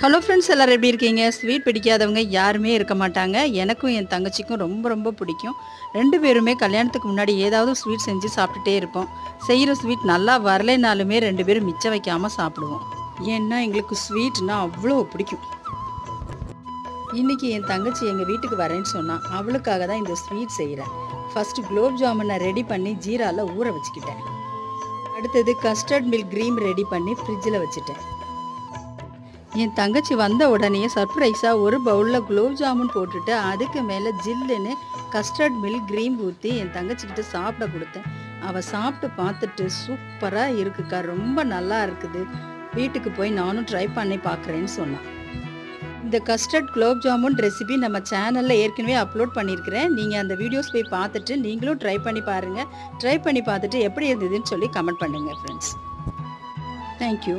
Hello friends, எல்லாரும் எப்படி இருக்கீங்க? ஸ்வீட் பிடிக்காதவங்க யாருமே இருக்க மாட்டாங்க. எனக்கும் என் தங்கச்சிக்கும் ரொம்ப ரொம்ப பிடிக்கும். 2 பேருமே கல்யாணத்துக்கு முன்னாடி ஏதாவது ஸ்வீட் செஞ்சு சாப்பிட்டுட்டே இருப்போம். செய்கிற ஸ்வீட் நல்லா வரலைனாலுமே 2 பேரும் மிச்சம் வைக்காம சாப்பிடுவோம். ஏன்னா எங்களுக்கு ஸ்வீட்னா அவ்வளோ பிடிக்கும். இன்றைக்கி என் தங்கச்சி எங்கள் வீட்டுக்கு வரேன்னு சொன்னா. அவளுக்காக தான் இந்த ஸ்வீட் செய்கிறேன். ஃபஸ்ட்டு குலோப் ஜாமுனை ரெடி பண்ணி ஜீராவில் ஊற வச்சுக்கிட்டேன். அடுத்தது கஸ்டர்ட் மில்க் க்ரீம் ரெடி பண்ணி ஃப்ரிட்ஜில் வச்சுட்டேன். என் தங்கச்சி வந்த உடனே சர்ப்ரைஸாக ஒரு பவுலில் குலோப் ஜாமுன் போட்டுட்டு அதுக்கு மேலே ஜில்லுன்னு கஸ்டர்ட் மில்க் க்ரீம் ஊற்றி என் தங்கச்சிக்கிட்ட சாப்பிட கொடுத்தேன். அவள் சாப்பிட்டு பார்த்துட்டு சூப்பராக இருக்குக்கா, ரொம்ப நல்லா இருக்குது, வீட்டுக்கு போய் நானும் ட்ரை பண்ணி பார்க்குறேன்னு சொன்னான். இந்த கஸ்டர்ட் குலோப் ஜாமுன் ரெசிபி நம்ம சேனலில் ஏற்கனவே அப்லோட் பண்ணியிருக்கிறேன். நீங்கள் அந்த வீடியோஸ் போய் பார்த்துட்டு நீங்களும் ட்ரை பண்ணி பாருங்கள். ட்ரை பண்ணி பார்த்துட்டு எப்படி இருந்ததுன்னு சொல்லி கமெண்ட் பண்ணுங்கள் ஃப்ரெண்ட்ஸ். தேங்க்யூ.